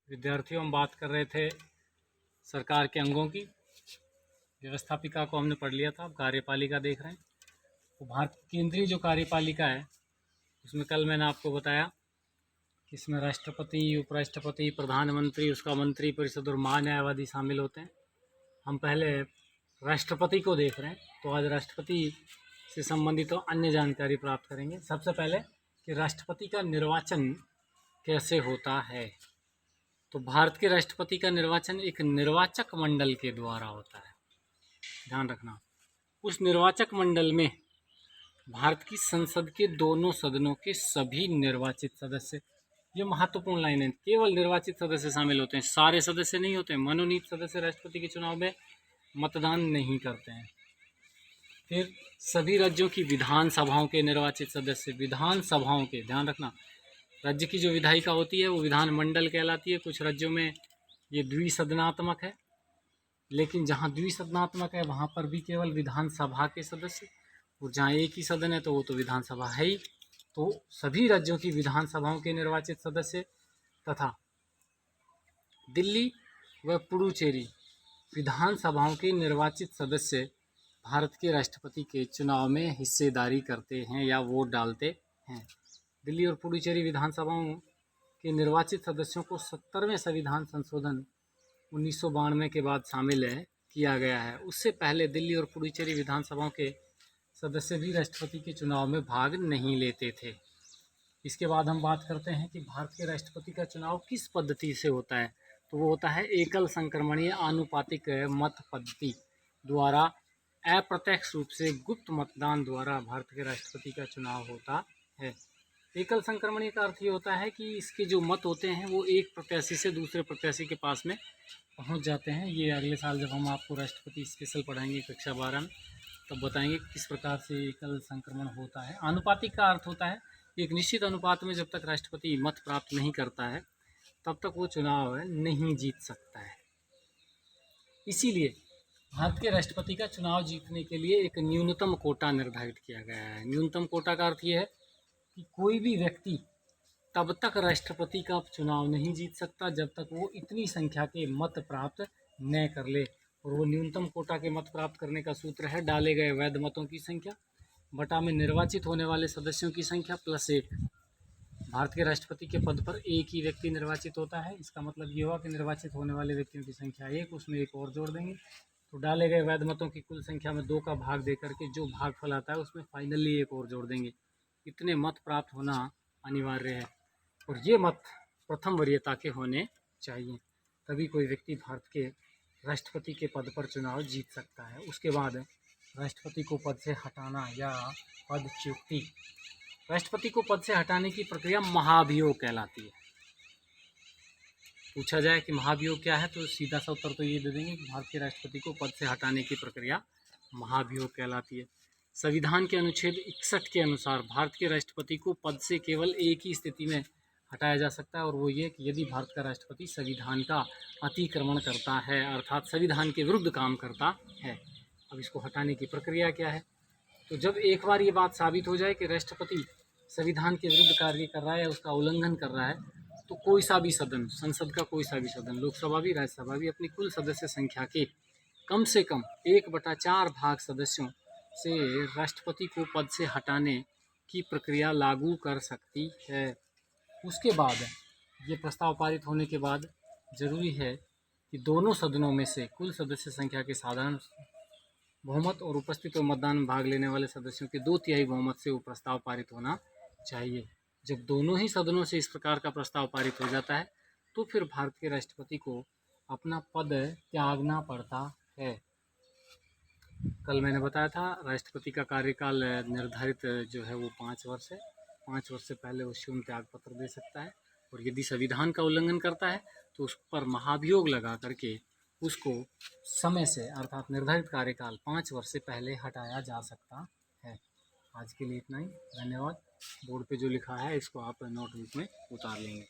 विद्यार्थियों, हम बात कर रहे थे सरकार के अंगों की। व्यवस्थापिका को हमने पढ़ लिया था, अब कार्यपालिका देख रहे हैं। तो भारत केंद्रीय जो कार्यपालिका है उसमें कल मैंने आपको बताया कि इसमें राष्ट्रपति, उपराष्ट्रपति, प्रधानमंत्री, उसका मंत्री परिषद और महान्यायवादी शामिल होते हैं। हम पहले राष्ट्रपति को देख रहे हैं, तो आज राष्ट्रपति से संबंधित तो अन्य जानकारी प्राप्त करेंगे। सबसे पहले कि राष्ट्रपति का निर्वाचन कैसे होता है। तो भारत के राष्ट्रपति का निर्वाचन एक निर्वाचक मंडल के द्वारा होता है, ध्यान रखना। उस निर्वाचक मंडल में भारत की संसद के दोनों सदनों के सभी निर्वाचित सदस्य, ये महत्वपूर्ण लाइन है, केवल निर्वाचित सदस्य शामिल होते हैं, सारे सदस्य नहीं होते हैं। मनोनीत सदस्य राष्ट्रपति के चुनाव में मतदान नहीं करते हैं। फिर सभी राज्यों की विधानसभाओं के निर्वाचित सदस्य, विधानसभाओं के, ध्यान रखना, राज्य की जो विधायिका होती है वो विधानमंडल कहलाती है। कुछ राज्यों में ये द्विसदनात्मक है, लेकिन जहाँ द्विसदनात्मक है वहाँ पर भी केवल विधानसभा के सदस्य, और जहाँ एक ही सदन है तो वो तो विधानसभा है ही। तो सभी राज्यों की विधानसभाओं के निर्वाचित सदस्य तथा दिल्ली व पुडुचेरी विधानसभाओं के निर्वाचित सदस्य भारत के राष्ट्रपति के चुनाव में हिस्सेदारी करते हैं या वोट डालते हैं। दिल्ली और पुडुचेरी विधानसभाओं के निर्वाचित सदस्यों को 70वें संविधान संशोधन 1992 के बाद शामिल किया गया है। उससे पहले दिल्ली और पुडुचेरी विधानसभाओं के सदस्य भी राष्ट्रपति के चुनाव में भाग नहीं लेते थे। इसके बाद हम बात करते हैं कि भारत के राष्ट्रपति का चुनाव किस पद्धति से होता है। तो वो होता है एकल संक्रमणीय आनुपातिक मत पद्धति द्वारा, अप्रत्यक्ष रूप से गुप्त मतदान द्वारा भारत के राष्ट्रपति का चुनाव होता है। एकल संक्रमणीय का अर्थ ये होता है कि इसके जो मत होते हैं वो एक प्रत्याशी से दूसरे प्रत्याशी के पास में पहुंच जाते हैं। ये अगले साल जब हम आपको राष्ट्रपति स्पेशल पढ़ाएंगे कक्षा 12 में, तब बताएंगे किस प्रकार से एकल संक्रमण होता है। आनुपातिक का अर्थ होता है एक निश्चित अनुपात में जब तक राष्ट्रपति मत प्राप्त नहीं करता है तब तक वो चुनाव नहीं जीत सकता है। इसीलिए भारत के राष्ट्रपति का चुनाव जीतने के लिए एक न्यूनतम कोटा निर्धारित किया गया है। न्यूनतम कोटा का अर्थ ये है कि कोई भी व्यक्ति तब तक राष्ट्रपति का चुनाव नहीं जीत सकता जब तक वो इतनी संख्या के मत प्राप्त न कर ले। और वो न्यूनतम कोटा के मत प्राप्त करने का सूत्र है डाले गए वैध मतों की संख्या बटा में निर्वाचित होने वाले सदस्यों की संख्या प्लस 1। भारत के राष्ट्रपति के पद पर एक ही व्यक्ति निर्वाचित होता है। इसका मतलब ये हुआ कि निर्वाचित होने वाले व्यक्तियों की संख्या 1, उसमें एक और जोड़ देंगे तो डाले गए वैध मतों की कुल संख्या में 2 का भाग दे करके जो भागफल आता है उसमें फाइनली एक और जोड़ देंगे। इतने मत प्राप्त होना अनिवार्य है और ये मत प्रथम वरीयता के होने चाहिए, तभी कोई व्यक्ति भारत के राष्ट्रपति के पद पर चुनाव जीत सकता है। उसके बाद राष्ट्रपति को पद से हटाना या पदच्युति, राष्ट्रपति को पद से हटाने की प्रक्रिया महाभियोग कहलाती है। पूछा जाए कि महाभियोग क्या है तो सीधा सा उत्तर तो ये दे देंगे कि भारत के राष्ट्रपति को पद से हटाने की प्रक्रिया महाभियोग कहलाती है। संविधान के अनुच्छेद 61 के अनुसार भारत के राष्ट्रपति को पद से केवल एक ही स्थिति में हटाया जा सकता है और वो ये कि यदि भारत का राष्ट्रपति संविधान का अतिक्रमण करता है, अर्थात संविधान के विरुद्ध काम करता है। अब इसको हटाने की प्रक्रिया क्या है, तो जब एक बार ये बात साबित हो जाए कि राष्ट्रपति संविधान के विरुद्ध कार्य कर रहा है या उसका उल्लंघन कर रहा है, तो कोई सा भी सदन, संसद का कोई सा भी सदन, लोकसभा भी राज्यसभा भी, अपनी कुल सदस्य संख्या के कम से कम 1/4 भाग सदस्यों से राष्ट्रपति को पद से हटाने की प्रक्रिया लागू कर सकती है। उसके बाद ये प्रस्ताव पारित होने के बाद जरूरी है कि दोनों सदनों में से कुल सदस्य संख्या के साधारण बहुमत और उपस्थित और मतदान में भाग लेने वाले सदस्यों के 2/3 बहुमत से वो प्रस्ताव पारित होना चाहिए। जब दोनों ही सदनों से इस प्रकार का प्रस्ताव पारित हो जाता है तो फिर भारत के राष्ट्रपति को अपना पद त्यागना पड़ता है। कल मैंने बताया था राष्ट्रपति का कार्यकाल निर्धारित जो है वो 5 वर्ष है। 5 वर्ष से पहले वो शून्य त्याग पत्र दे सकता है और यदि संविधान का उल्लंघन करता है तो उस पर महाभियोग लगा करके उसको समय से, अर्थात निर्धारित कार्यकाल 5 वर्ष से पहले हटाया जा सकता है। आज के लिए इतना ही, धन्यवाद। बोर्ड पे जो लिखा है इसको आप नोटबुक में उतार लेंगे।